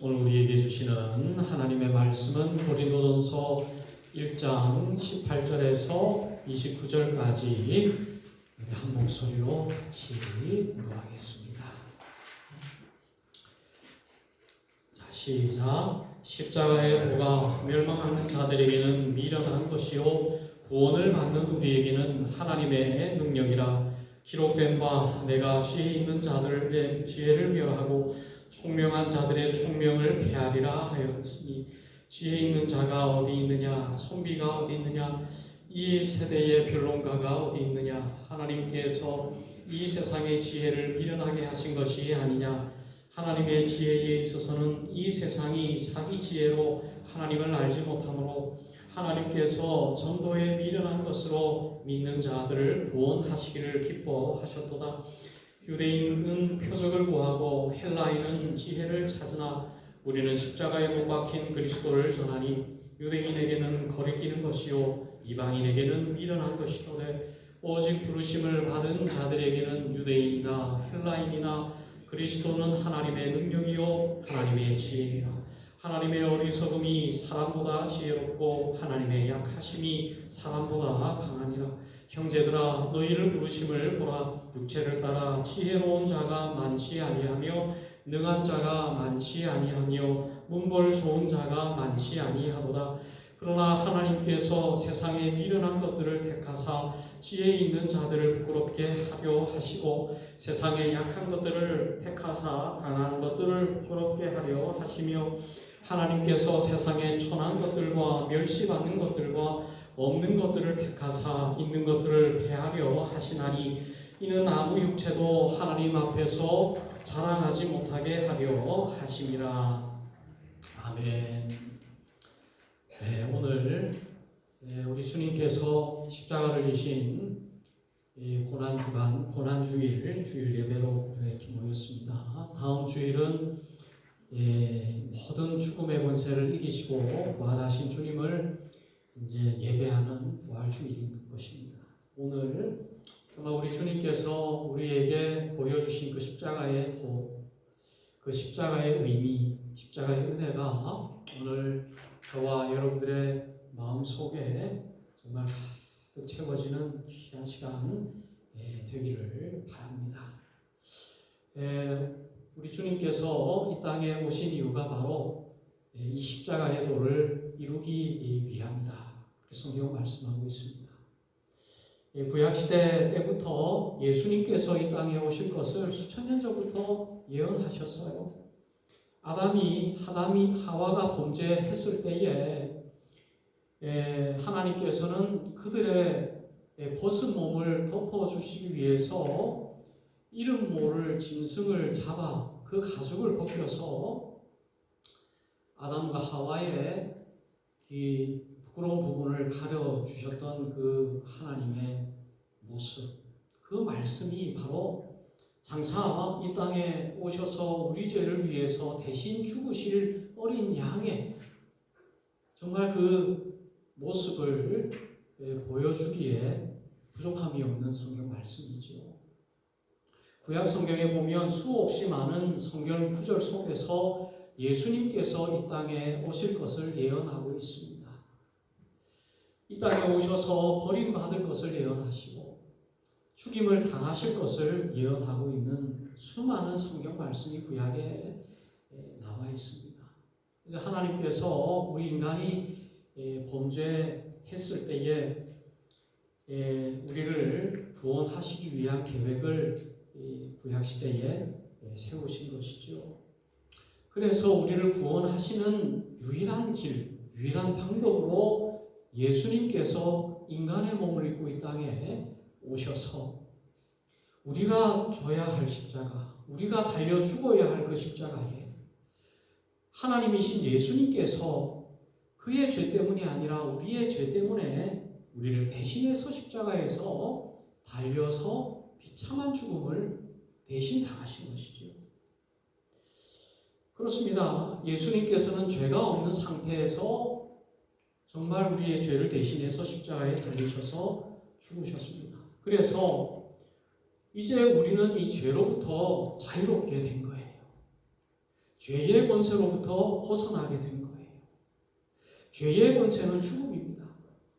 오늘 우리에게 주시는 하나님의 말씀은 고린도전서 1장 18절에서 29절까지 한 목소리로 같이 묵상하겠습니다. 자, 시작. 십자가의 도가 멸망하는 자들에게는 미련한 것이요 구원을 받는 우리에게는 하나님의 능력이라. 기록된 바 내가 지혜 있는 자들의 지혜를 멸하고 총명한 자들의 총명을 폐하리라 하였으니, 지혜 있는 자가 어디 있느냐, 선비가 어디 있느냐, 이 세대의 변론가가 어디 있느냐. 하나님께서 이 세상의 지혜를 미련하게 하신 것이 아니냐. 하나님의 지혜에 있어서는 이 세상이 자기 지혜로 하나님을 알지 못하므로 하나님께서 전도에 미련한 것으로 믿는 자들을 구원하시기를 기뻐하셨도다. 유대인은 표적을 구하고 헬라인은 지혜를 찾으나 우리는 십자가에 못 박힌 그리스도를 전하니, 유대인에게는 거리끼는 것이요 이방인에게는 미련한 것이로되 오직 부르심을 받은 자들에게는 유대인이나 헬라인이나 그리스도는 하나님의 능력이요 하나님의 지혜니라. 하나님의 어리석음이 사람보다 지혜롭고 하나님의 약하심이 사람보다 강하니라. 형제들아, 너희를 부르심을 보라. 육체를 따라 지혜로운 자가 많지 아니하며 능한 자가 많지 아니하며 문벌 좋은 자가 많지 아니하도다. 그러나 하나님께서 세상에 미련한 것들을 택하사 지혜 있는 자들을 부끄럽게 하려 하시고, 세상에 약한 것들을 택하사 강한 것들을 부끄럽게 하려 하시며, 하나님께서 세상에 천한 것들과 멸시받는 것들과 없는 것들을 택하사 있는 것들을 폐하려 하시나니, 이는 아무 육체도 하나님 앞에서 자랑하지 못하게 하려 하심이라. 아멘. 네, 오늘 우리 주님께서 십자가를 지신 고난주간, 고난주일, 주일 예배로 이렇게 모였습니다. 다음 주일은 모든 죽음의 권세를 이기시고 부활하신 주님을 이제 예배하는 부활주일인 것입니다. 오늘 정말 우리 주님께서 우리에게 보여주신 그 십자가의 도, 그 십자가의 의미, 십자가의 은혜가 오늘 저와 여러분들의 마음속에 정말 가득 채워지는 귀한 시간 되기를 바랍니다. 우리 주님께서 이 땅에 오신 이유가 바로 이 십자가의 도를 이루기 위함이다. 그렇게 성경 말씀하고 있습니다. 구약시대 때부터 예수님께서 이 땅에 오실 것을 수천 년 전부터 예언하셨어요. 아담이 하와가 범죄했을 때에 하나님께서는 그들의 벗은 몸을 덮어주시기 위해서 이름 모를 짐승을 잡아 그 가죽을 벗겨서 아담과 하와의 이 부끄러운 부분을 가려주셨던 그 하나님의 모습, 그 말씀이 바로 장차 이 땅에 오셔서 우리 죄를 위해서 대신 죽으실 어린 양의 정말 그 모습을 보여주기에 부족함이 없는 성경 말씀이죠. 구약 성경에 보면 수없이 많은 성경 구절 속에서 예수님께서 이 땅에 오실 것을 예언하고 있습니다. 이 땅에 오셔서 버림받을 것을 예언하시고 죽임을 당하실 것을 예언하고 있는 수많은 성경 말씀이 구약에 나와 있습니다. 이제 하나님께서 우리 인간이 범죄했을 때에 우리를 구원하시기 위한 계획을 구약시대에 세우신 것이죠. 그래서 우리를 구원하시는 유일한 길, 유일한 방법으로 예수님께서 인간의 몸을 입고 이 땅에 오셔서 우리가 져야 할 십자가, 우리가 달려 죽어야 할 그 십자가에 하나님이신 예수님께서 그의 죄 때문이 아니라 우리의 죄 때문에 우리를 대신해서 십자가에서 달려서 비참한 죽음을 대신 당하신 것이죠. 그렇습니다. 예수님께서는 죄가 없는 상태에서 정말 우리의 죄를 대신해서 십자가에 달리셔서 죽으셨습니다. 그래서 이제 우리는 이 죄로부터 자유롭게 된 거예요. 죄의 권세로부터 벗어나게 된 거예요. 죄의 권세는 죽음입니다.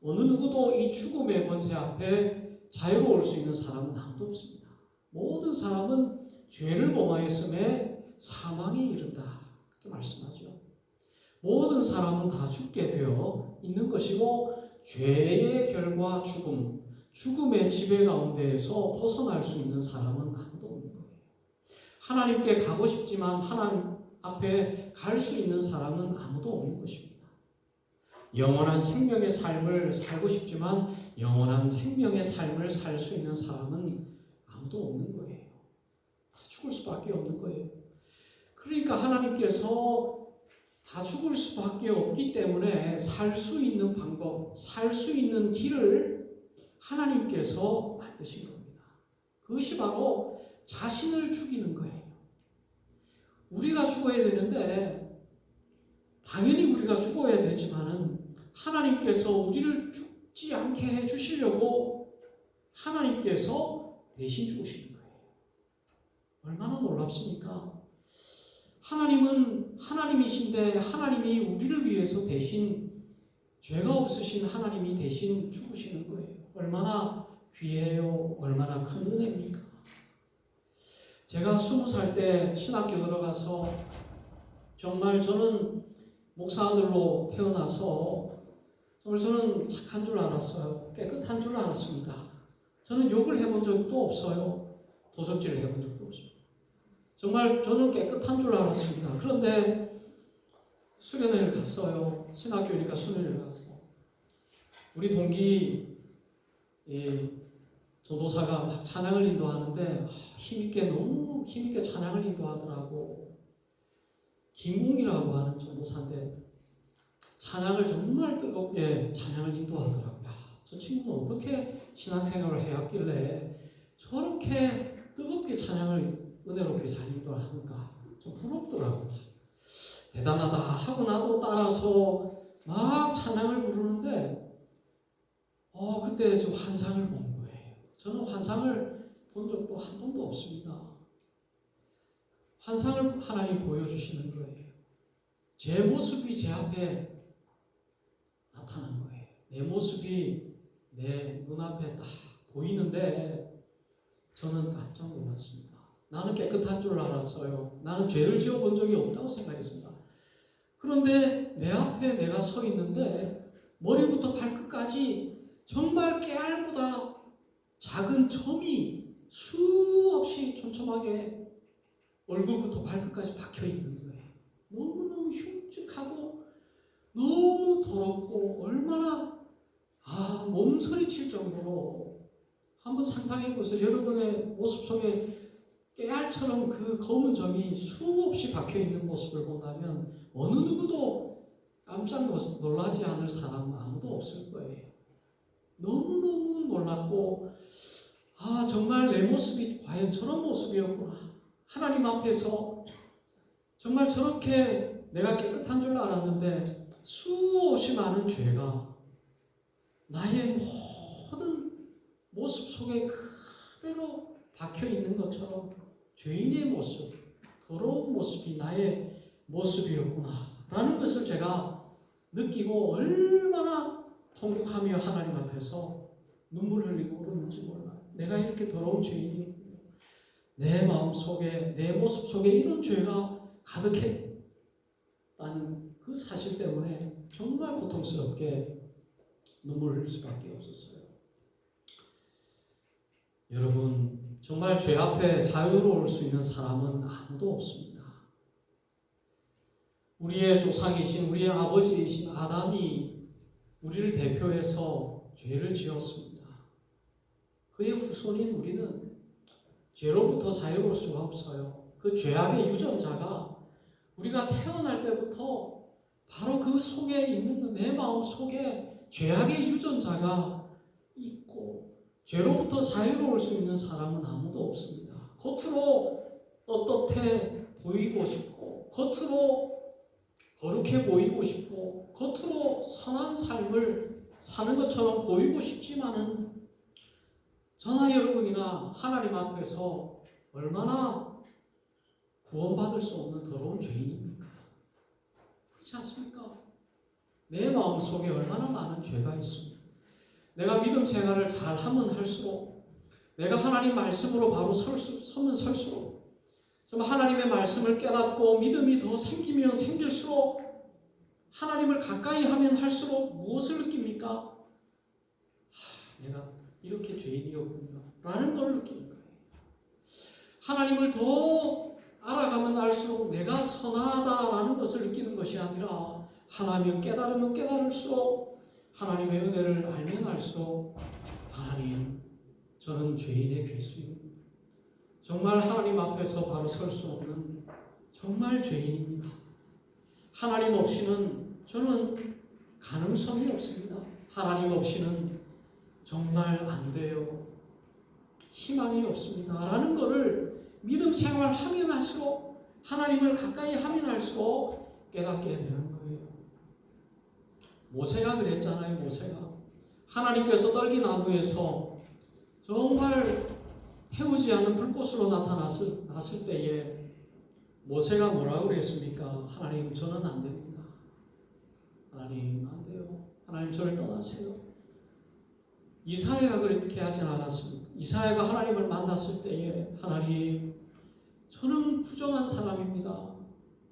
어느 누구도 이 죽음의 권세 앞에 자유로울 수 있는 사람은 아무도 없습니다. 모든 사람은 죄를 범하였음에 사망에 이른다. 그렇게 말씀하죠. 모든 사람은 다 죽게 되어 있는 것이고 죄의 결과 죽음, 죽음의 지배 가운데에서 벗어날 수 있는 사람은 아무도 없는 거예요. 하나님께 가고 싶지만 하나님 앞에 갈 수 있는 사람은 아무도 없는 것입니다. 영원한 생명의 삶을 살고 싶지만 영원한 생명의 삶을 살 수 있는 사람은 아무도 없는 거예요. 다 죽을 수밖에 없는 거예요. 그러니까 하나님께서 다 죽을 수밖에 없기 때문에 살 수 있는 방법, 살 수 있는 길을 하나님께서 만드신 겁니다. 그것이 바로 자신을 죽이는 거예요. 우리가 죽어야 되는데 당연히 우리가 죽어야 되지만은 하나님께서 우리를 죽지 않게 해주시려고 하나님께서 대신 죽으시는 거예요. 얼마나 놀랍습니까? 하나님은 하나님이신데 하나님이 우리를 위해서 대신 죄가 없으신 하나님이 대신 죽으시는 거예요. 얼마나 귀해요. 얼마나 큰 은혜입니까? 제가 20살 때 신학교 들어가서 정말 저는 목사 아들로 태어나서 정말 저는 착한 줄 알았어요. 깨끗한 줄 알았습니다. 저는 욕을 해본 적도 없어요. 도적질을 해본 적도 없습니다. 정말 저는 깨끗한 줄 알았습니다. 그런데 수련회를 갔어요. 신학교니까 수련회를 가서 우리 동기 전도사가 막 찬양을 인도하는데 힘있게 너무 힘있게 찬양을 인도하더라고. 김웅이라고 하는 전도사인데 찬양을 정말 뜨겁게 찬양을 인도하더라고요. 저 친구는 어떻게 신앙생활을 해왔길래 저렇게 뜨겁게 찬양을 은혜롭게 잘 인도하는가 좀 부럽더라고요. 대단하다 하고 나도 따라서 막 찬양을 부르는데 그때 좀 환상을 본 거예요. 저는 환상을 본 적도 한 번도 없습니다. 환상을 하나님 보여주시는 거예요. 제 모습이 제 앞에 나타난 거예요. 내 모습이 내 눈앞에 딱 보이는데 저는 깜짝 놀랐습니다. 나는 깨끗한 줄 알았어요. 나는 죄를 지어본 적이 없다고 생각했습니다. 그런데 내 앞에 내가 서 있는데 머리부터 발끝까지 정말 깨알보다 작은 점이 수없이 촘촘하게 얼굴부터 발끝까지 박혀 있는 거예요. 너무너무 흉측하고 너무 더럽고 얼마나 몸서리칠 정도로 한번 상상해 보세요. 여러분의 모습 속에 깨알처럼 그 검은 점이 수없이 박혀 있는 모습을 본다면 어느 누구도 깜짝 놀라지 않을 사람은 아무도 없을 거예요. 너무너무 놀랐고 정말 내 모습이 과연 저런 모습이었구나. 하나님 앞에서 정말 저렇게 내가 깨끗한 줄 알았는데 수없이 많은 죄가 나의 모든 모습 속에 그대로 박혀 있는 것처럼 죄인의 모습, 더러운 모습이 나의 모습이었구나 라는 것을 제가 느끼고 얼마나 통곡하며 하나님 앞에서 눈물 흘리고 울었는지 몰라요. 내가 이렇게 더러운 죄인이었군요. 내 마음 속에, 내 모습 속에 이런 죄가 가득했다는 그 사실 때문에 정말 고통스럽게 눈물을 흘릴 수밖에 없었어요. 여러분, 정말 죄 앞에 자유로울 수 있는 사람은 아무도 없습니다. 우리의 조상이신 우리의 아버지이신 아담이 우리를 대표해서 죄를 지었습니다. 그의 후손인 우리는 죄로부터 자유로울 수가 없어요. 그 죄악의 유전자가 우리가 태어날 때부터 바로 그 속에 있는 내 마음 속에 죄악의 유전자가 있고 죄로부터 자유로울 수 있는 사람은 아무도 없습니다. 겉으로 떳떳해 보이고 싶고 겉으로 거룩해 보이고 싶고 겉으로 선한 삶을 사는 것처럼 보이고 싶지만은 저나 여러분이나 하나님 앞에서 얼마나 구원받을 수 없는 더러운 죄인입니까? 그렇지 않습니까? 내 마음속에 얼마나 많은 죄가 있습니까? 내가 믿음 생활을 잘하면 할수록, 내가 하나님 말씀으로 바로 서면 설수록, 정말 하나님의 말씀을 깨닫고 믿음이 더 생기면 생길수록, 하나님을 가까이 하면 할수록 무엇을 느낍니까? 내가 이렇게 죄인이었군요 라는 걸 느끼는 거예요. 하나님을 더 알아가면 알수록 내가 선하다라는 것을 느끼는 것이 아니라, 하나님을 깨달으면 깨달을수록, 하나님의 은혜를 알면 알수록, 하나님, 저는 죄인의 필수입니다. 정말 하나님 앞에서 바로 설 수 없는 정말 죄인입니다. 하나님 없이는 저는 가능성이 없습니다. 하나님 없이는 정말 안 돼요. 희망이 없습니다. 라는 것을 믿음 생활하면 할수록, 하나님을 가까이 하면 할수록 깨닫게 되는 거예요. 모세가 그랬잖아요. 모세가 하나님께서 떨기나무에서 정말 태우지 않는 불꽃으로 나타났을 때에 모세가 뭐라고 그랬습니까? 하나님, 저는 안 됩니다. 하나님, 안 돼요. 하나님, 저를 떠나세요. 이사야가 그렇게 하진 않았습니까? 이사야가 하나님을 만났을 때에, 하나님, 저는 부정한 사람입니다.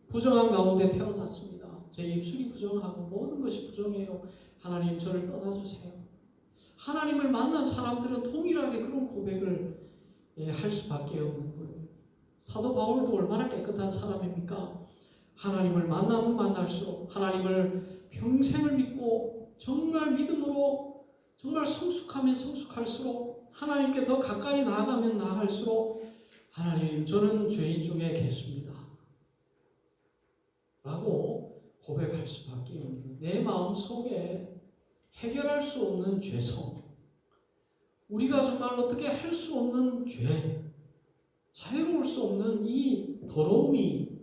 부정한 가운데 태어났습니다. 제 입술이 부정하고 모든 것이 부정해요. 하나님, 저를 떠나주세요. 하나님을 만난 사람들은 동일하게 그런 고백을 할 수밖에 없는 거예요. 사도 바울도 얼마나 깨끗한 사람입니까? 하나님을 만나면 만날수록, 하나님을 평생을 믿고 정말 믿음으로 정말 성숙하면 성숙할수록, 하나님께 더 가까이 나아가면 나아갈수록, 하나님, 저는 죄인 중에 개수입니다 라고 고백할 수밖에 없는, 내 마음속에 해결할 수 없는 죄성, 우리가 정말 어떻게 할 수 없는 죄, 자유로울 수 없는 이 더러움이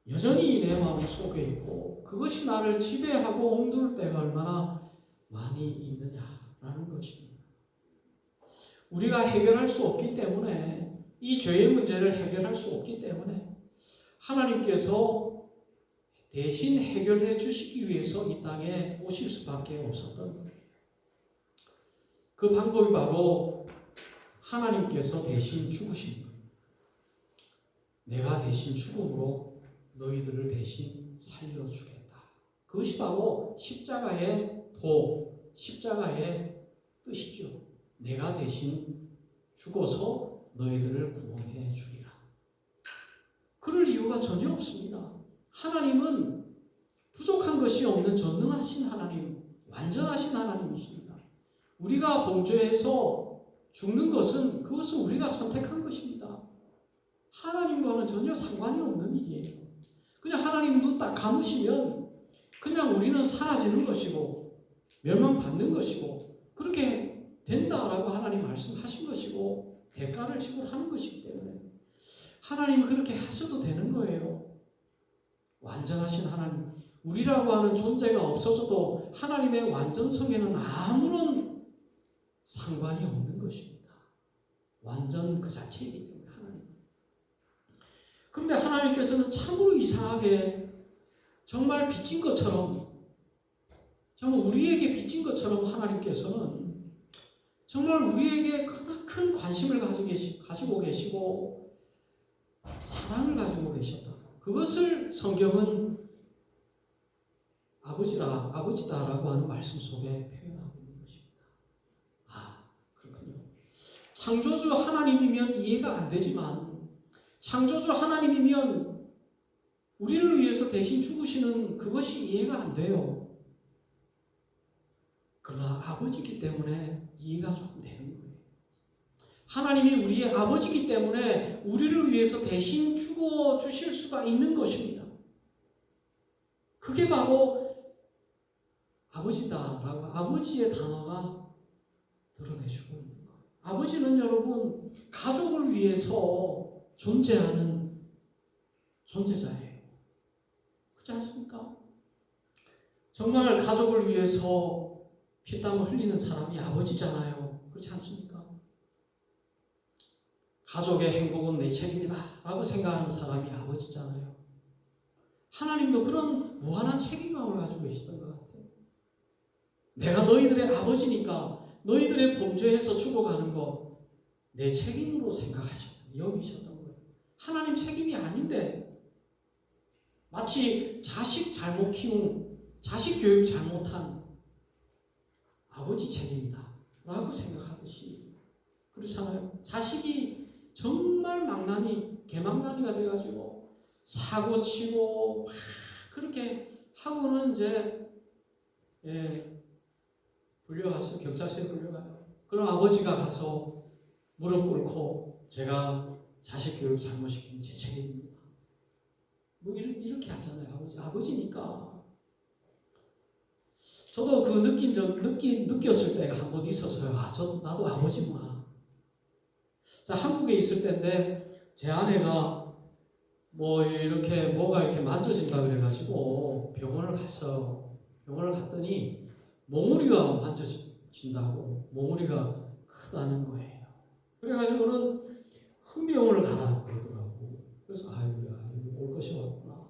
여전히 내 마음속에 있고, 그것이 나를 지배하고 옹두를 때가 얼마나 많이 있느냐라는 것입니다. 우리가 해결할 수 없기 때문에, 이 죄의 문제를 해결할 수 없기 때문에 하나님께서 대신 해결해 주시기 위해서 이 땅에 오실 수밖에 없었던 거예요. 그 방법이 바로 하나님께서 대신 죽으신 것. 내가 대신 죽음으로 너희들을 대신 살려주겠다. 그것이 바로 십자가의 도, 십자가의 뜻이죠. 내가 대신 죽어서 너희들을 구원해 주리라. 그럴 이유가 전혀 없습니다. 하나님은 부족한 것이 없는 전능하신 하나님, 완전하신 하나님이십니다. 우리가 범죄해서 죽는 것은, 그것은 우리가 선택한 것입니다. 하나님과는 전혀 상관이 없는 일이에요. 그냥 하나님 눈 딱 감으시면 그냥 우리는 사라지는 것이고 멸망받는 것이고, 그렇게 된다라고 하나님 말씀하신 것이고 대가를 지불하는 것이기 때문에 하나님은 그렇게 하셔도 되는 거예요. 완전하신 하나님, 우리라고 하는 존재가 없어져도 하나님의 완전성에는 아무런 상관이 없는 것입니다. 완전 그 자체이기 때문에 하나님. 그런데 하나님께서는 참으로 이상하게, 정말 빚진 것처럼, 정말 우리에게 빚진 것처럼 하나님께서는 정말 우리에게 큰 관심을 가지고 계시고 사랑을 가지고 계셨다. 그것을 성경은 아버지다라고 하는 말씀 속에 표현하고 있는 것입니다. 그렇군요. 창조주 하나님이면 이해가 안 되지만, 창조주 하나님이면 우리를 위해서 대신 죽으시는 그것이 이해가 안 돼요. 그러나 아버지이기 때문에 이해가 조금 되는 거예요. 하나님이 우리의 아버지이기 때문에 우리를 위해서 대신 죽어 주실 수가 있는 것입니다. 그게 바로 아버지다라고 아버지의 단어가 드러내주고 있는 거예요. 아버지는 여러분, 가족을 위해서 존재하는 존재자예요. 그렇지 않습니까? 정말 가족을 위해서 피땀을 흘리는 사람이 아버지잖아요. 그렇지 않습니까? 가족의 행복은 내 책임이다 라고 생각하는 사람이 아버지잖아요. 하나님도 그런 무한한 책임감을 가지고 계시던 것 같아요. 내가 너희들의 아버지니까 너희들의 범죄에서 죽어가는 거 내 책임으로 생각하셨던, 여기셨던 거예요. 하나님 책임이 아닌데 마치 자식 잘못 키운, 자식 교육 잘못한 아버지 책임이다 라고 생각하듯이 그렇잖아요. 자식이 정말 개망나니가 돼가지고 사고 치고 막 그렇게 하고는 이제 불려갔어요. 경찰서에 불려가요. 그럼 아버지가 가서 무릎 꿇고 제가 자식 교육 잘못시키면 제 책임입니다. 뭐 이렇게 하잖아요. 아버지니까. 저도 그 느꼈을 때가 한 번 있었어요. 나도 아버지구나. 자, 한국에 있을 때인데 제 아내가 뭐가 이렇게 만져진다 그래가지고 병원을 갔어요. 병원을 갔더니 몽우리가 만져진다고, 몽우리가 크다는 거예요. 그래가지고는 큰 병원을 가라 그러더라고. 그래서 아이고야, 이거 올 것이 왔구나.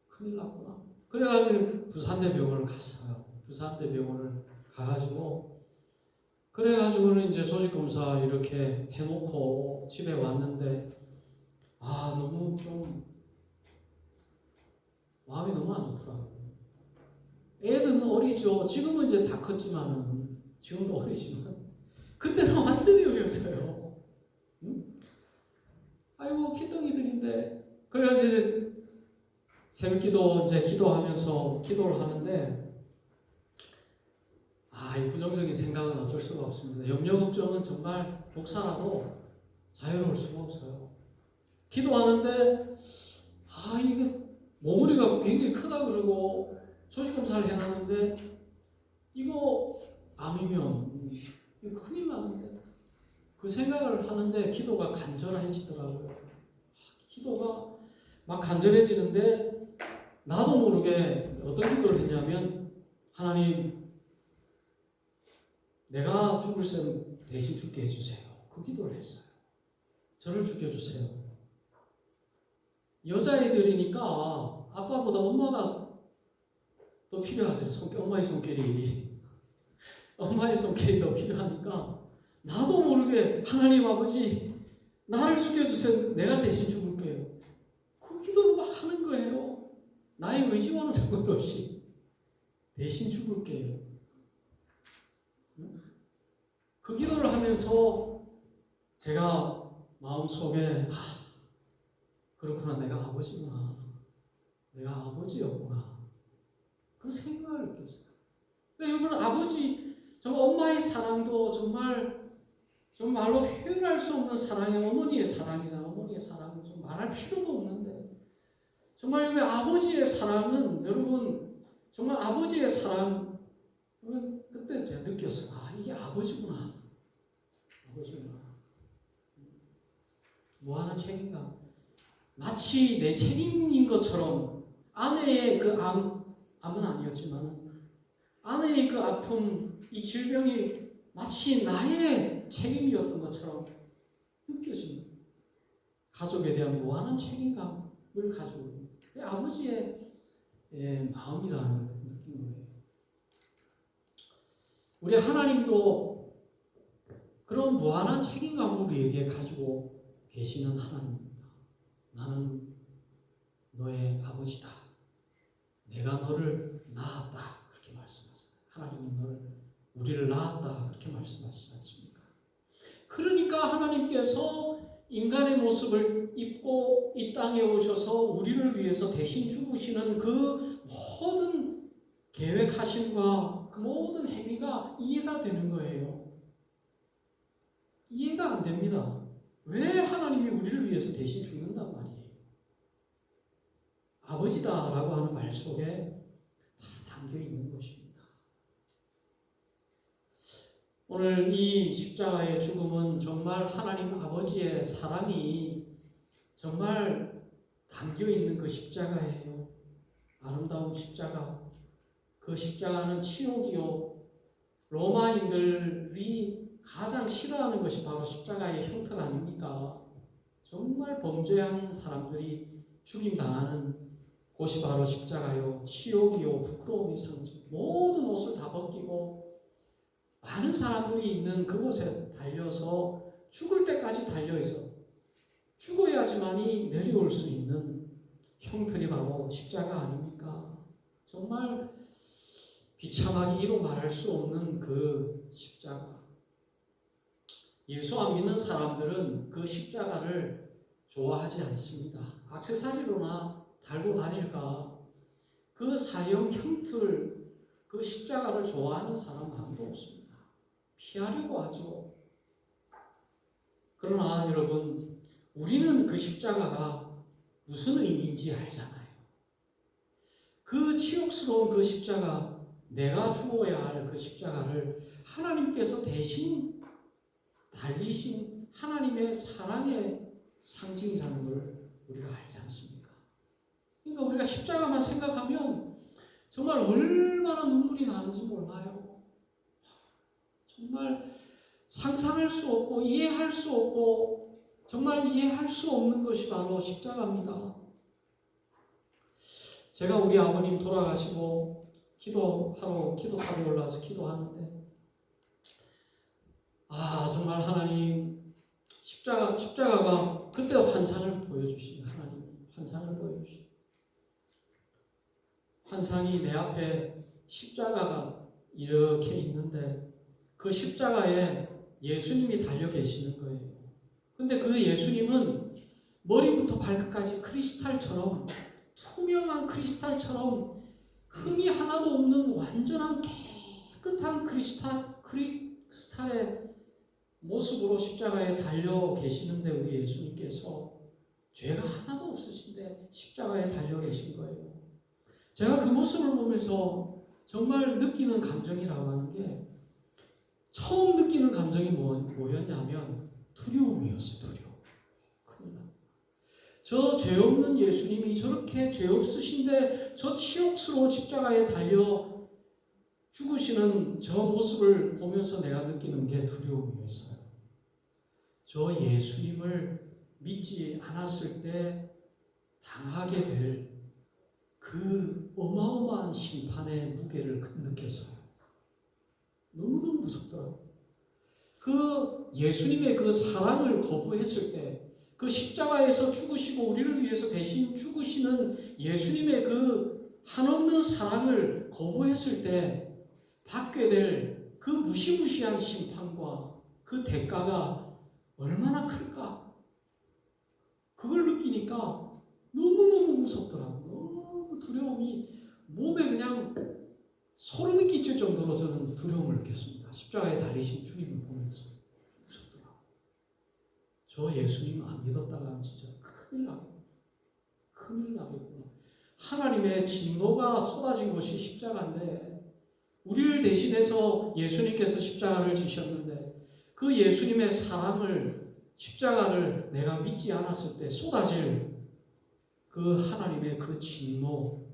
큰일 났구나. 그래가지고 부산대병원을 갔어요. 부산대병원을 가가지고 그래가지고는 이제 조직검사 이렇게 해놓고 집에 왔는데 너무 좀 마음이 너무 안 좋더라고요. 애들은 어리죠. 지금은 이제 다 컸지만은, 지금도 어리지만 그때는 완전히 어렸어요. 응? 아이고 피덩이들인데. 그래가지고 새벽기도 이제 기도하면서 기도를 하는데 이 부정적인 생각은 어쩔 수가 없습니다. 염려 걱정은 정말 목사라도 자유로울 수가 없어요. 기도하는데 이게 몽우리가 굉장히 크다 그러고 조직검사를 해놨는데 이거 암이면 이거 큰일 나는데, 그 생각을 하는데 기도가 간절해지더라고요. 기도가 막 간절해지는데 나도 모르게 어떤 기도를 했냐면, 하나님 내가 죽을 셈 대신 죽게 해주세요. 그 기도를 했어요. 저를 죽여주세요. 여자애들이니까 아빠보다 엄마가 더 필요하세요. 엄마의 손길이 더 필요하니까 나도 모르게 하나님 아버지 나를 죽여주세요. 내가 대신 죽을게요. 그 기도를 막 하는 거예요. 나의 의지와는 상관없이 대신 죽을게요. 그 기도를 하면서 제가 마음속에 그렇구나, 내가 아버지구나, 내가 아버지였구나, 그 생각을 느꼈어요. 그러니까 여러분, 아버지, 정말 엄마의 사랑도 정말 말로 표현할 수 없는 사랑이 어머니의 사랑이잖아요. 어머니의 사랑은 좀 말할 필요도 없는데, 정말 아버지의 사랑은, 여러분, 정말 아버지의 사랑, 그때 제가 느꼈어요. 이게 아버지구나. 아버지구나. 무한한 책임감. 마치 내 책임인 것처럼, 아내의 그 암은 아니었지만 아내의 그 아픔, 이 질병이 마치 나의 책임이었던 것처럼 느껴집니다. 가족에 대한 무한한 책임감을 가지고 있는 아버지의 마음이라는 걸 느낀 거예요. 우리 하나님도 그런 무한한 책임감을 우리에게 가지고 계시는 하나님입니다. 나는 너의 아버지다. 내가 너를 낳았다. 그렇게 말씀하세요. 하나님이 우리를 낳았다. 그렇게 말씀하시지 않습니까? 그러니까 하나님께서 인간의 모습을 입고 이 땅에 오셔서 우리를 위해서 대신 죽으시는 그 모든 계획하심과 그 모든 행위가 이해가 되는 거예요. 이해가 안 됩니다. 왜 하나님이 우리를 위해서 대신 죽는단 말이에요? 아버지다라고 하는 말 속에 다 담겨 있는 것입니다. 오늘 이 십자가의 죽음은 정말 하나님 아버지의 사랑이 정말 담겨 있는 그 십자가예요. 아름다운 십자가. 그 십자가는 치욕이요, 로마인들이 가장 싫어하는 것이 바로 십자가의 형틀 아닙니까? 정말 범죄한 사람들이 죽임당하는 곳이 바로 십자가요. 치욕이요, 부끄러움의 상징. 모든 옷을 다 벗기고 많은 사람들이 있는 그곳에 달려서 죽을 때까지 달려있어. 죽어야지만이 내려올 수 있는 형틀이 바로 십자가 아닙니까? 정말 비참하게 이루 말할 수 없는 그 십자가. 예수 안 믿는 사람들은 그 십자가를 좋아하지 않습니다. 액세서리로나 달고 다닐까? 그 사형 형틀, 그 십자가를 좋아하는 사람 아무도 없습니다. 피하려고 하죠. 그러나 여러분, 우리는 그 십자가가 무슨 의미인지 알잖아요. 그 치욕스러운 그 십자가, 내가 죽어야 할 그 십자가를 하나님께서 대신 달리신 하나님의 사랑의 상징이라는 걸 우리가 알지 않습니까? 그러니까 우리가 십자가만 생각하면 정말 얼마나 눈물이 나는지 몰라요. 정말 상상할 수 없고 이해할 수 없고 정말 이해할 수 없는 것이 바로 십자가입니다. 제가 우리 아버님 돌아가시고 기도탑에 올라와서 기도하는데 정말 하나님 십자가가 그때 환상을 보여주신 하나님 환상을 보여주신 환상이 내 앞에 십자가가 이렇게 있는데 그 십자가에 예수님이 달려 계시는 거예요. 근데 그 예수님은 머리부터 발끝까지 크리스탈처럼 투명한 크리스탈처럼 흠이 하나도 없는 완전한 깨끗한 크리스탈의 모습으로 십자가에 달려 계시는데 우리 예수님께서 죄가 하나도 없으신데 십자가에 달려 계신 거예요. 제가 그 모습을 보면서 정말 느끼는 감정이라고 하는 게 처음 느끼는 감정이 뭐였냐면 두려움이었어요. 두려움. 큰일 납니다. 저 죄 없는 예수님이 저렇게 죄 없으신데 저 치욕스러운 십자가에 달려 죽으시는 저 모습을 보면서 내가 느끼는 게 두려움이었어요. 저 예수님을 믿지 않았을 때 당하게 될 그 어마어마한 심판의 무게를 느꼈어요. 너무너무 무섭더라고요. 그 예수님의 그 사랑을 거부했을 때 그 십자가에서 죽으시고 우리를 위해서 대신 죽으시는 예수님의 그 한없는 사랑을 거부했을 때 받게 될 그 무시무시한 심판과 그 대가가 얼마나 클까? 그걸 느끼니까 너무너무 무섭더라고요. 너무 두려움이 몸에 그냥 소름이 끼칠 정도로 저는 두려움을 느꼈습니다. 십자가에 달리신 주님을 보면서 무섭더라고요. 저 예수님 안 믿었다가는 진짜 큰일 나겠구나. 하나님의 진노가 쏟아진 것이 십자가인데 우리를 대신해서 예수님께서 십자가를 지셨는데 그 예수님의 사랑을 십자가를 내가 믿지 않았을 때 쏟아질 그 하나님의 그 진노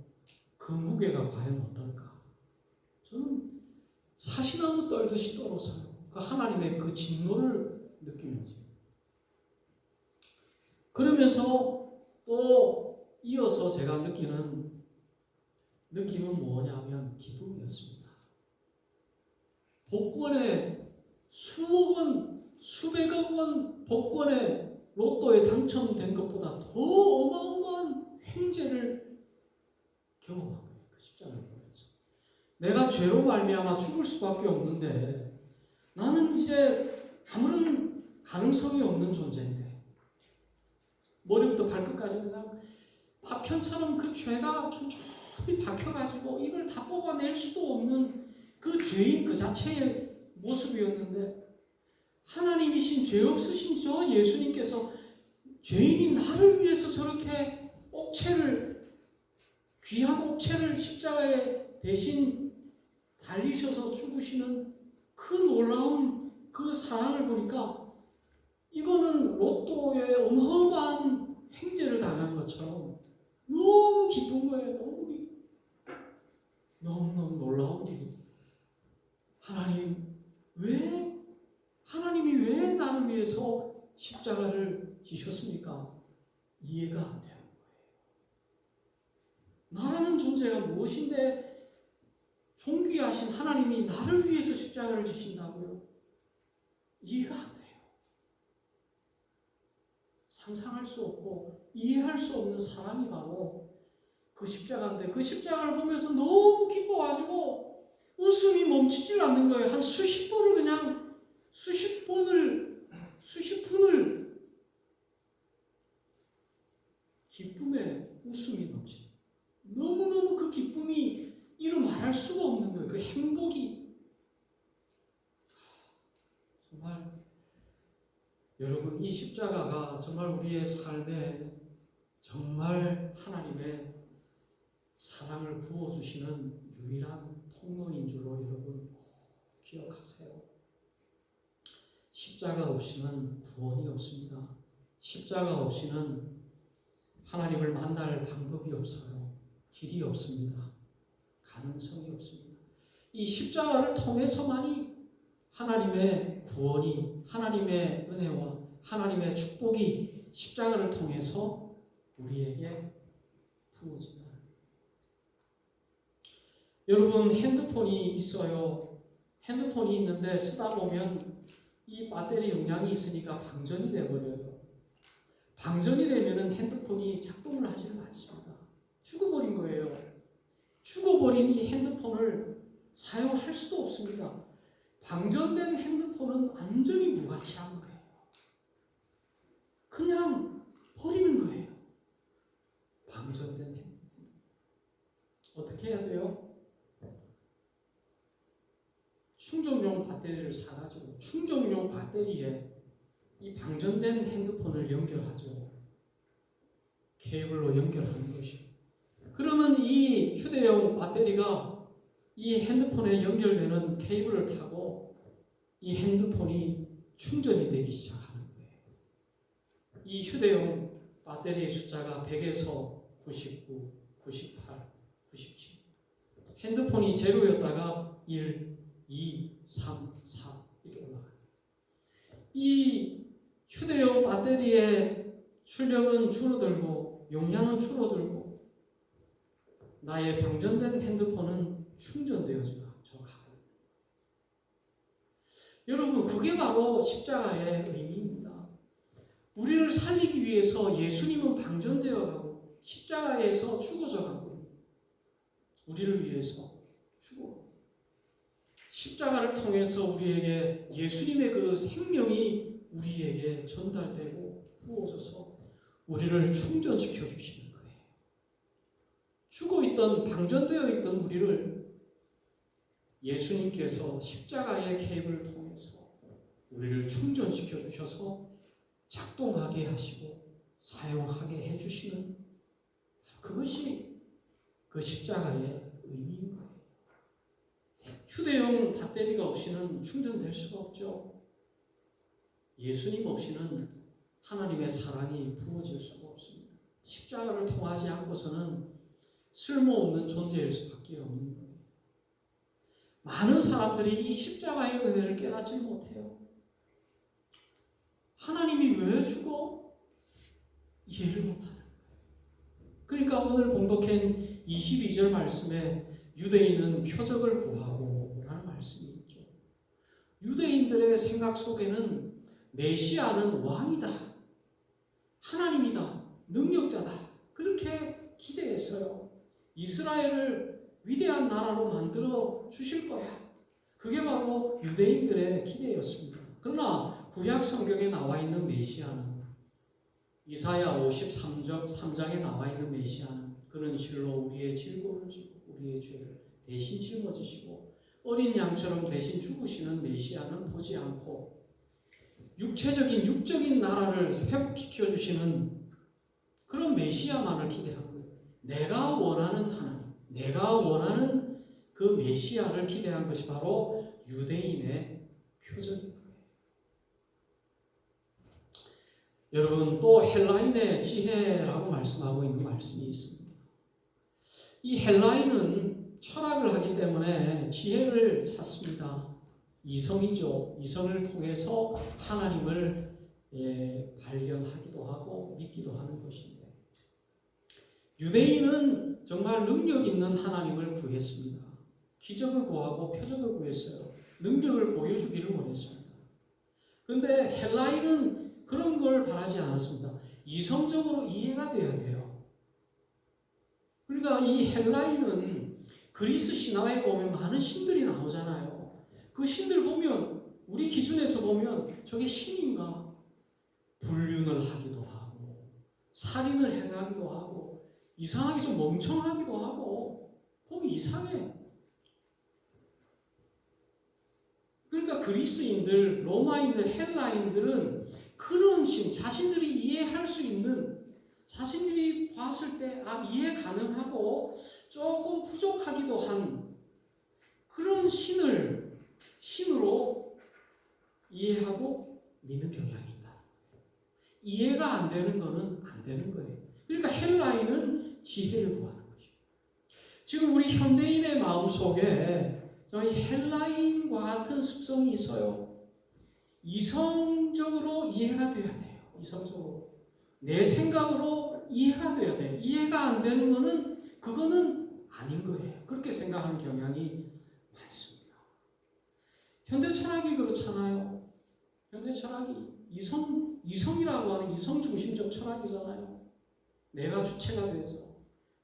그 무게가 과연 어떨까? 저는 사시나무 떨듯이 떨어서요. 그 하나님의 그 진노를 느끼면서 그러면서 또 이어서 제가 느끼는 느낌은 뭐냐면 기쁨이었습니다. 복권에 수억 원, 수백억 원 복권에 로또에 당첨된 것보다 더 어마어마한 횡재를 경험한 거예요. 그 십자가를 보면서. 내가 죄로 말미암아 죽을 수밖에 없는데 나는 이제 아무런 가능성이 없는 존재인데 머리부터 발끝까지 그냥 파편처럼 그 죄가 촘촘히 박혀가지고 이걸 다 뽑아낼 수도 없는 그 죄인 그 자체의 모습이었는데 하나님이신 죄 없으신 저 예수님께서 죄인인 나를 위해서 저렇게 귀한 옥체를 십자가에 대신 달리셔서 죽으시는 그 놀라운 그 사랑을 보니까 이거는 로또에 어마어마한 횡재를 당한 것처럼 너무 기쁜 거예요. 너무너무 놀라운 일이. 하나님 왜 하나님이 왜 나를 위해서 십자가를 지셨습니까? 이해가 안 돼요. 나라는 존재가 무엇인데 존귀하신 하나님이 나를 위해서 십자가를 지신다고요? 이해가 안 돼요. 상상할 수 없고 이해할 수 없는 사람이 바로 그 십자가인데, 그 십자가를 보면서 너무 기뻐가지고 웃음이 멈추질 않는 거예요. 한 수십 분을 기쁨에 웃음이 넘치. 너무너무 그 기쁨이 이루 말할 수가 없는 거예요. 그 행복이. 정말 여러분, 이 십자가가 정말 우리의 삶에 정말 하나님의 사랑을 부어주시는 유일한 통로인 줄로 여러분 꼭 기억하세요. 십자가 없이는 구원이 없습니다. 십자가 없이는 하나님을 만날 방법이 없어요. 길이 없습니다. 가능성이 없습니다. 이 십자가를 통해서만이 하나님의 구원이, 하나님의 은혜와 하나님의 축복이 십자가를 통해서 우리에게 부어진다. 여러분, 핸드폰이 있어요. 핸드폰이 있는데 쓰다 보면 이 배터리 용량이 있으니까 방전이 돼버려요. 방전이 되면 핸드폰이 작동을 하지는 않습니다. 죽어버린 거예요. 죽어버린 이 핸드폰을 사용할 수도 없습니다. 방전된 핸드폰은 완전히 무가치한 거예요. 그냥 버리는 거예요. 방전된 핸드폰. 어떻게 해야 돼요? 충전용 배터리를 사가지고 충전용 배터리에 이 방전된 핸드폰을 연결하죠. 케이블로 연결하는 것이죠. 그러면 이 휴대용 배터리가 이 핸드폰에 연결되는 케이블을 타고 이 핸드폰이 충전이 되기 시작하는 거예요. 이 휴대용 배터리의 숫자가 100에서 99, 98, 97. 핸드폰이 제로였다가 1, 2, 3, 4 이렇게 올라가요. 이 휴대용 배터리의 출력은 줄어들고 용량은 줄어들고 나의 방전된 핸드폰은 충전되어져 가요. 여러분, 그게 바로 십자가의 의미입니다. 우리를 살리기 위해서 예수님은 방전되어 가고 십자가에서 죽어져 가고 우리를 위해서 죽어. 십자가를 통해서 우리에게 예수님의 그 생명이 우리에게 전달되고 부어져서 우리를 충전시켜 주시는 거예요. 죽어있던, 방전되어 있던 우리를 예수님께서 십자가의 케이블을 통해서 우리를 충전시켜 주셔서 작동하게 하시고 사용하게 해주시는, 그것이 그 십자가의 의미인 거예요. 휴대용 배터리가 없이는 충전될 수가 없죠. 예수님 없이는 하나님의 사랑이 부어질 수가 없습니다. 십자가를 통하지 않고서는 쓸모없는 존재일 수밖에 없는 거예요. 많은 사람들이 이 십자가의 은혜를 깨닫지 못해요. 하나님이 왜 죽어? 이해를 못하는 거예요. 그러니까 오늘 봉독한 22절 말씀에 유대인은 표적을 구하고 라는 말씀이 있죠. 유대인들의 생각 속에는 메시아는 왕이다, 하나님이다, 능력자다, 그렇게 기대했어요. 이스라엘을 위대한 나라로 만들어 주실 거야. 그게 바로 유대인들의 기대였습니다. 그러나 구약 성경에 나와 있는 메시아는, 이사야 53장에 나와 있는 메시아는 그는 실로 우리의 질고를 지고 우리의 죄를 대신 짊어지시고 어린 양처럼 대신 죽으시는 메시아는 보지 않고 육적인 나라를 회복시켜 주시는 그런 메시아만을 기대한 거예요. 내가 원하는 하나님, 내가 원하는 그 메시아를 기대한 것이 바로 유대인의 표적인 거예요. 여러분, 또 헬라인의 지혜라고 말씀하고 있는 말씀이 있습니다. 이 헬라인은 철학을 하기 때문에 지혜를 찾습니다. 이성이죠. 이성을 통해서 하나님을 발견하기도 하고 믿기도 하는 것인데, 유대인은 정말 능력 있는 하나님을 구했습니다. 기적을 구하고 표적을 구했어요. 능력을 보여주기를 원했습니다. 그런데 헬라인은 그런 걸 바라지 않았습니다. 이성적으로 이해가 돼야 돼요. 그러니까 이 헬라인은 그리스 신화에 보면 많은 신들이 나오잖아요. 그 신들 보면, 우리 기준에서 보면 저게 신인가? 불륜을 하기도 하고 살인을 행하기도 하고 이상하게 좀 멍청하기도 하고 보면 이상해. 그러니까 그리스인들, 로마인들, 헬라인들은 그런 신, 자신들이 이해할 수 있는, 자신들이 봤을 때 이해 가능하고 조금 부족하기도 한 그런 신으로 이해하고 믿는 경향이 있다. 이해가 안 되는 거는 안 되는 거예요. 그러니까 헬라인은 지혜를 구하는 것입니다. 지금 우리 현대인의 마음속에 저희 헬라인과 같은 습성이 있어요. 이성적으로 이해가 돼야 돼요. 이성적으로. 내 생각으로 이해가 돼야 돼요. 이해가 안 되는 거는 그거는 아닌 거예요. 그렇게 생각하는 경향이 많습니다. 현대 철학이 그렇잖아요. 현대 철학이 이성이라고 하는 이성 중심적 철학이잖아요. 내가 주체가 돼서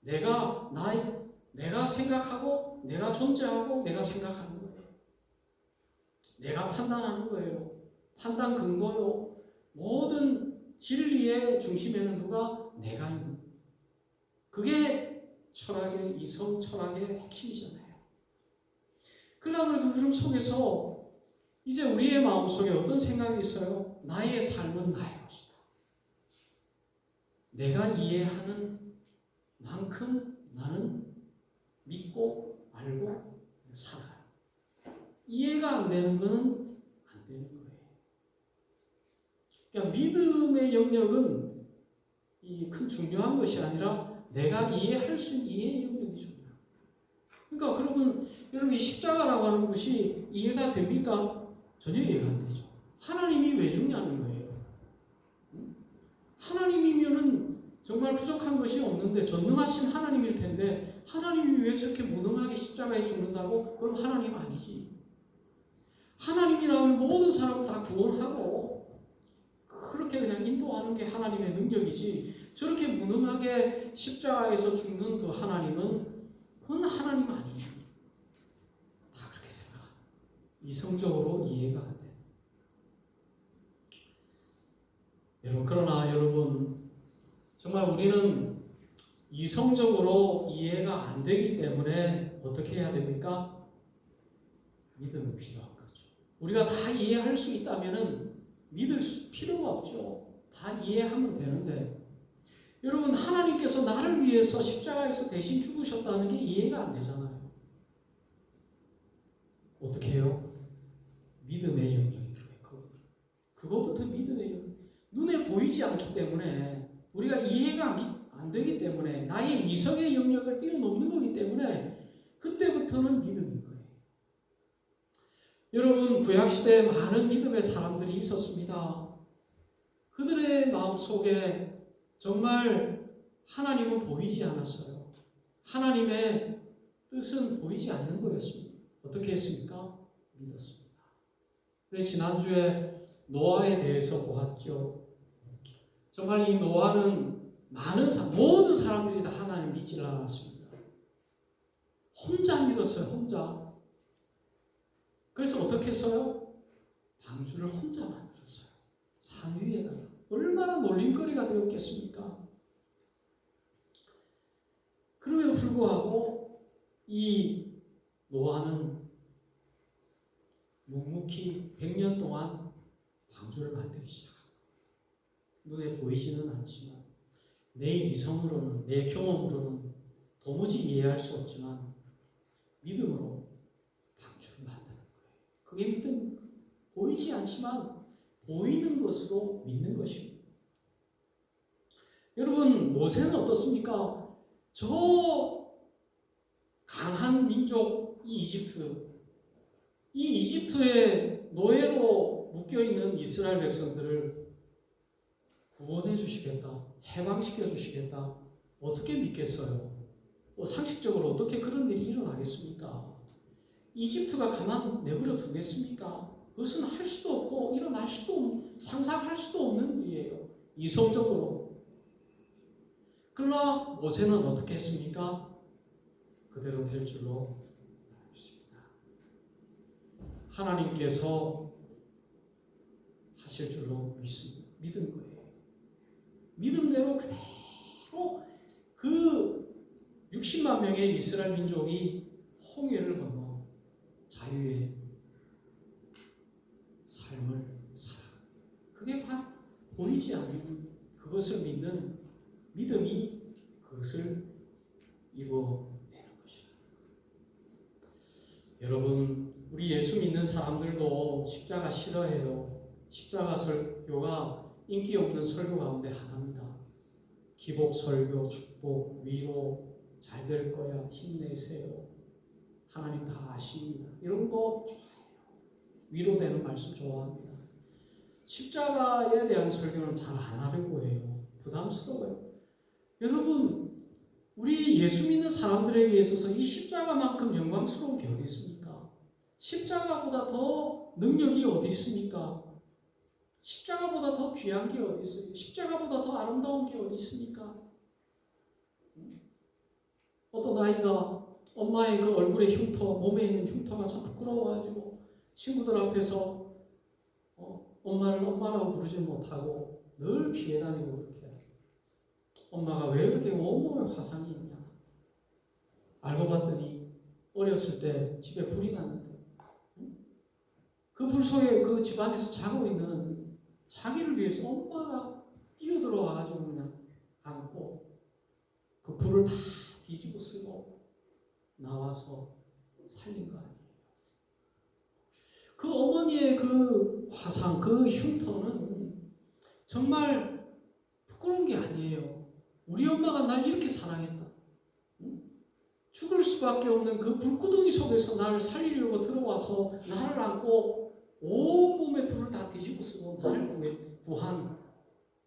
내가 생각하고 내가 존재하고 내가 생각하는 거예요. 내가 판단하는 거예요. 판단 근거요. 모든 진리의 중심에는 누가? 내가 있는. 그게 철학의 이성 철학의 핵심이잖아요. 그러면 그 흐름 속에서 이제 우리의 마음속에 어떤 생각이 있어요? 나의 삶은 나의 것이다. 내가 이해하는 만큼 나는 믿고 알고 살아가요. 이해가 안 되는 것은 안 되는 거예요. 그러니까 믿음의 영역은 이 큰 중요한 것이 아니라 내가 이해할 수 있는 이해의 영역이 중요해요. 그러니까 여러분 이 십자가라고 하는 것이 이해가 됩니까? 전혀 이해가 안 되죠. 하나님이 왜 죽냐는 거예요. 하나님이면은 정말 부족한 것이 없는데 전능하신 하나님일 텐데 하나님이 왜 저렇게 무능하게 십자가에 죽는다고? 그럼 하나님 아니지. 하나님이라면 모든 사람을 다 구원하고 그렇게 그냥 인도하는 게 하나님의 능력이지, 저렇게 무능하게 십자가에서 죽는 그 하나님은 그건 하나님 아니지. 다 그렇게 생각합니다. 이성적으로 이해가 안 돼. 그러나 여러분, 정말 우리는 이성적으로 이해가 안 되기 때문에 어떻게 해야 됩니까? 믿음이 필요한 거죠. 우리가 다 이해할 수 있다면은 믿을 필요가 없죠. 다 이해하면 되는데, 여러분, 하나님께서 나를 위해서 십자가에서 대신 죽으셨다는 게 이해가 안 되잖아요. 어떻게 해요? 믿음의 영역이 들어요. 그거부터 믿음의 영역. 눈에 보이지 않기 때문에, 우리가 이해가 안 되기 때문에, 나의 이성의 영역을 뛰어넘는 거기 때문에 그때부터는 믿음인 거예요. 여러분, 구약시대에 많은 믿음의 사람들이 있었습니다. 그들의 마음속에 정말 하나님은 보이지 않았어요. 하나님의 뜻은 보이지 않는 거였습니다. 어떻게 했습니까? 믿었습니다. 그래서 지난주에 노아에 대해서 보았죠. 정말 이 노아는 모든 사람들이 다 하나님 믿지를 않았습니다. 혼자 믿었어요. 혼자. 그래서 어떻게 했어요? 방주를 혼자 만들었어요. 산 위에다가. 얼마나 놀림거리가 되었겠습니까? 그럼에도 불구하고 이 노아는 묵묵히 100년 동안 방주를 만들기 시작합니다. 눈에 보이지는 않지만 내 이성으로는, 내 경험으로는 도무지 이해할 수 없지만 믿음으로 방주를 만드는 거예요. 그게 믿음. 보이지 않지만 보이는 것으로 믿는 것입니다. 여러분, 모세는 어떻습니까? 저 강한 민족 이 이집트, 이 이집트의 노예로 묶여있는 이스라엘 백성들을 구원해 주시겠다, 해방시켜 주시겠다, 어떻게 믿겠어요? 상식적으로 어떻게 그런 일이 일어나겠습니까? 이집트가 가만 내버려 두겠습니까? 그것은 할 수도 없고 일어날 수도 상상할 수도 없는 일이에요. 이성적으로. 그러나 모세는 어떻게 했습니까? 그대로 될 줄로 믿습니다. 하나님께서 하실 줄로 믿은 거예요. 믿음대로 그대로 그 60만 명의 이스라엘 민족이 홍해를 건너 자유의 삶을 살아. 그게 다 보이지 않는 그것을 믿는 믿음이 그것을 이루어내는 것이다. 여러분, 우리 예수 믿는 사람들도 십자가 싫어해요. 십자가 설교가 인기 없는 설교 가운데 하나입니다. 기복 설교, 축복, 위로, 잘 될 거야, 힘내세요. 하나님 다 아십니다. 이런 거 좋아해요. 위로되는 말씀 좋아합니다. 십자가에 대한 설교는 잘 안 하려고 해요. 부담스러워요. 여러분, 우리 예수 믿는 사람들에게 있어서 이 십자가만큼 영광스러운 게 어디 있습니까? 십자가보다 더 능력이 어디 있습니까? 십자가보다 더 귀한 게 어디 있어요? 십자가보다 더 아름다운 게 어디 있습니까? 어떤 아이가 엄마의 그 얼굴에 흉터, 몸에 있는 흉터가 참 부끄러워가지고 친구들 앞에서 엄마를 엄마라고 부르지 못하고 늘 피해 다니고 그렇게. 엄마가 왜 그렇게 온몸에 화상이 있냐? 알고 봤더니 어렸을 때 집에 불이 났는데 그 불 속에 그 집안에서 자고 있는 자기를 위해서 엄마가 뛰어들어와가지고 그냥 안고 그 불을 다 뒤집어 쓰고 나와서 살린 거 아니에요. 그 어머니의 그 화상, 그 흉터는 정말 부끄러운 게 아니에요. 우리 엄마가 날 이렇게 사랑했다. 죽을 수밖에 없는 그 불구덩이 속에서 나를 살리려고 들어와서 나를 안고 온몸에 불을 다 뒤집어 쓰고 나를 구한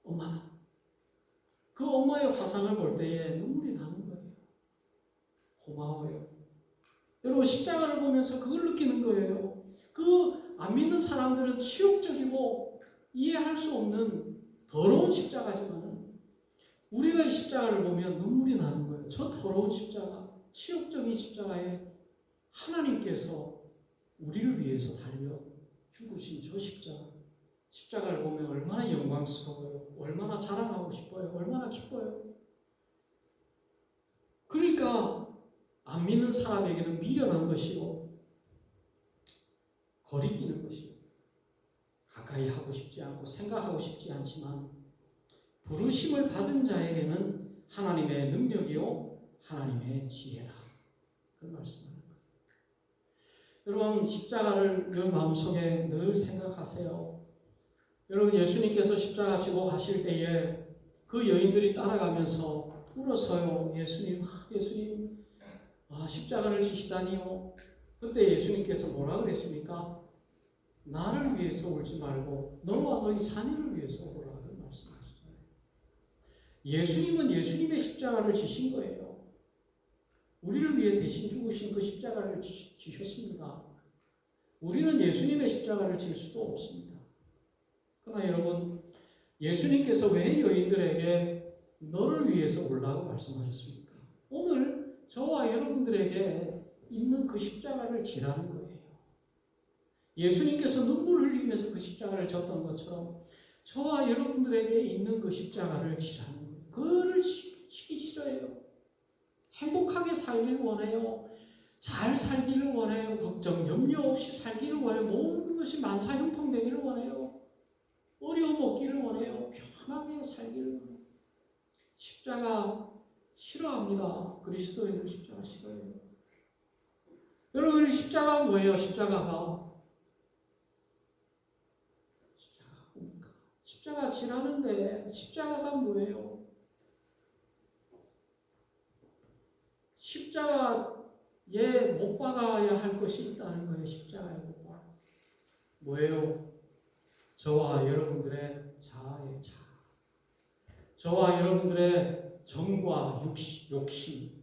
엄마다. 그 엄마의 화상을 볼 때에 눈물이 나는 거예요. 고마워요. 여러분, 십자가를 보면서 그걸 느끼는 거예요. 그 안 믿는 사람들은 치욕적이고 이해할 수 없는 더러운 십자가지만 우리가 이 십자가를 보면 눈물이 나는 거예요. 저 더러운 십자가, 치욕적인 십자가에 하나님께서 우리를 위해서 달려 죽으신 저 십자가를 보면 얼마나 영광스러워요. 얼마나 자랑하고 싶어요. 얼마나 기뻐요. 그러니까 안 믿는 사람에게는 미련한 것이고 거리끼는 것이고 가까이 하고 싶지 않고 생각하고 싶지 않지만 부르심을 받은 자에게는 하나님의 능력이요 하나님의 지혜다. 그 말씀하는 거예요. 여러분, 십자가를 늘 마음속에 늘 생각하세요. 여러분, 예수님께서 십자가 지고 가실 때에 그 여인들이 따라가면서 울었어요. 예수님, 예수님, 십자가를 지시다니요. 그때 예수님께서 뭐라 그랬습니까? 나를 위해서 울지 말고 너와 너희 자녀를 위해서 울라는 말씀하시잖아요. 예수님은 예수님의 십자가를 지신 거예요. 우리를 위해 대신 죽으신 그 십자가를 지셨습니다. 우리는 예수님의 십자가를 질 수도 없습니다. 그러나 여러분, 예수님께서 왜 여인들에게 너를 위해서 울라고 말씀하셨습니까? 오늘 저와 여러분들에게 있는 그 십자가를 지라는 거예요. 예수님께서 눈물을 흘리면서 그 십자가를 졌던 것처럼 저와 여러분들에게 있는 그 십자가를 지라는 거예요. 그거를 지기 싫어해요. 행복하게 살기를 원해요. 잘 살기를 원해요. 걱정, 염려 없이 살기를 원해요. 모든 것이 만사형통되기를 원해요. 어려움 없기를 원해요. 편하게 살기를 원해요. 십자가 싫어합니다. 그리스도인들 십자가 싫어해요. 여러분, 십자가가 뭐예요? 십자가가 뭡니까? 십자가 지라는데 십자가가 뭐예요? 십자가 못 박아야 할 것이 있다는 거예요. 십자가에 못 박아. 뭐예요? 저와 여러분들의 자아의 자. 저와 여러분들의 정과 욕심,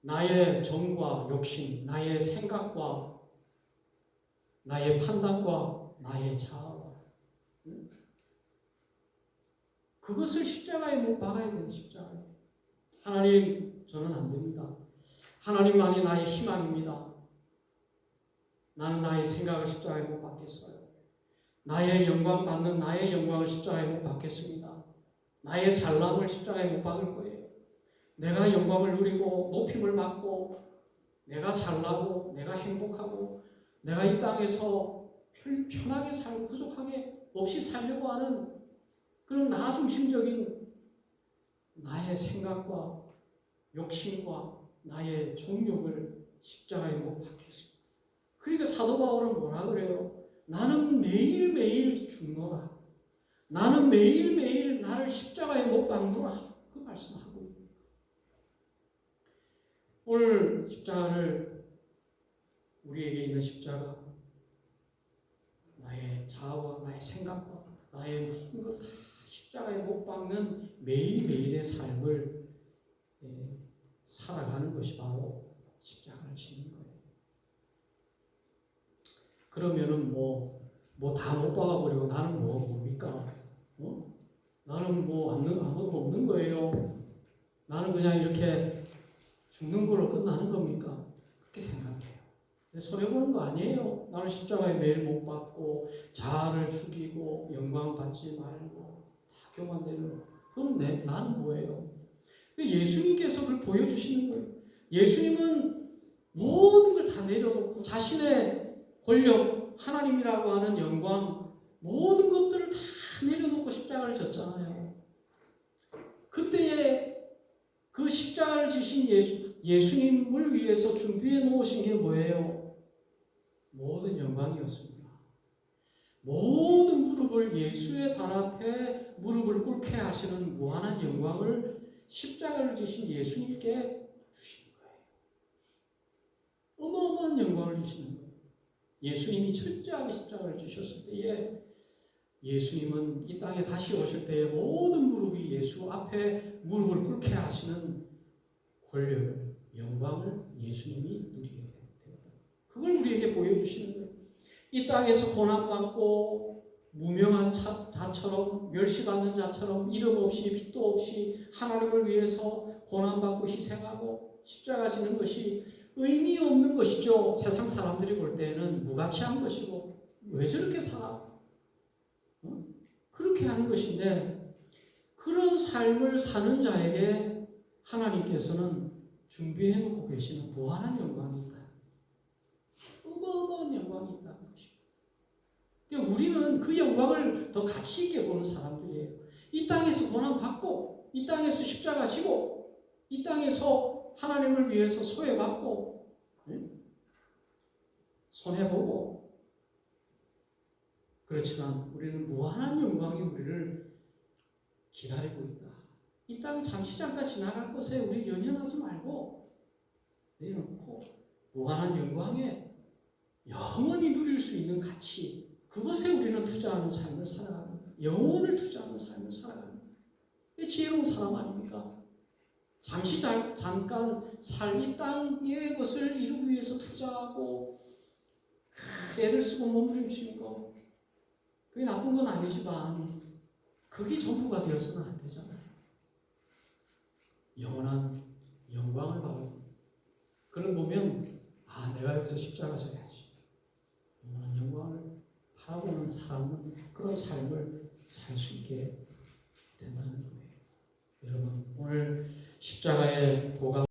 나의 정과 욕심, 나의 생각과 나의 판단과 나의 자아와 그것을 십자가에 못 박아야 되는 십자가에. 하나님, 저는 안 됩니다. 하나님만이 나의 희망입니다. 나는 나의 생각을 십자가에 못 박겠어요. 나의 영광 받는 나의 영광을 십자가에 못 박겠습니다. 나의 잘남을 십자가에 못 박을 거예요. 내가 영광을 누리고 높임을 받고 내가 잘나고 내가 행복하고 내가 이 땅에서 편하게 살고 부족하게 없이 살려고 하는 그런 나 중심적인 나의 생각과 욕심과 나의 정욕을 십자가에 못 박겠습니다. 그러니까 사도 바울은 뭐라 그래요? 나는 매일매일 죽노라. 나는 매일매일 나를 십자가에 못 박노라. 그 말씀하고 있습니다. 오늘 십자가를 우리에게 있는 십자가 나의 자아와 나의 생각과 나의 모든 것 다 십자가에 못 박는 매일매일의 삶을 살아가는 것이 바로 십자가를 지는 거예요. 그러면은 다 못 박아버리고 나는 뭡니까? 나는 아무도 없는 거예요. 나는 그냥 이렇게 죽는 걸로 끝나는 겁니까? 그렇게 생각해요. 손해보는 거 아니에요. 나는 십자가에 매일 못 박고 자아를 죽이고 영광 받지 말고 다 교만되는 거. 그럼 나는 뭐예요? 예수님께서 그걸 보여주시는 거예요. 예수님은 모든 걸 다 내려놓고 자신의 권력, 하나님이라고 하는 영광, 모든 것들을 다 내려놓고 십자가를 졌잖아요. 그때에 그 십자가를 지신 예수님을 위해서 준비해 놓으신 게 뭐예요? 모든 영광이었습니다. 모든 무릎을 예수의 발 앞에 무릎을 꿇게 하시는 무한한 영광을 십자가를 지신 예수님께 주시는 거예요. 어마어마한 영광을 주시는 거예요. 예수님이 철저하게 십자가를 주셨을 때에 예수님은 이 땅에 다시 오실 때에 모든 무릎이 예수 앞에 무릎을 꿇게 하시는 권력을, 영광을 예수님이 누리게 됩니다. 그걸 우리에게 보여주시는 거예요. 이 땅에서 고난받고 무명한 자처럼, 멸시받는 자처럼 이름 없이 빚도 없이 하나님을 위해서 고난받고 희생하고 십자가 지는 것이 의미 없는 것이죠. 세상 사람들이 볼 때는 무가치한 것이고 왜 저렇게 살아? 그렇게 하는 것인데 그런 삶을 사는 자에게 하나님께서는 준비해 놓고 계시는 무한한 영광이 있다. 어마어마한 영광이 있다는 것입니다. 그러니까 우리는 그 영광을 더 가치 있게 보는 사람들이에요. 이 땅에서 고난받고 이 땅에서 십자가 지고 이 땅에서 하나님을 위해서 소외받고 손해보고 그렇지만 우리는 무한한 영광이 우리를 기다리고 있다. 이 땅 잠시 잠깐 지나갈 것에 우리 연연하지 말고 내려놓고 무한한 영광에 영원히 누릴 수 있는 가치, 그것에 우리는 투자하는 삶을 살아가는 거예요. 영혼을 투자하는 삶을 살아가는 거예요. 지혜로운 사람 아닙니까? 잠시 잠깐 이 땅의 것을 이루기 위해서 투자하고 애를 쓰고 몸부림치는 거, 그게 나쁜 건 아니지만 그게 전부가 되어서는 안 되잖아요. 영원한 영광을 바라고 그걸 보면 내가 여기서 십자가 져야지. 영원한 영광을 바라보는 사람은 그런 삶을 살 수 있게 된다는 거예요. 여러분, 오늘 십자가의 도가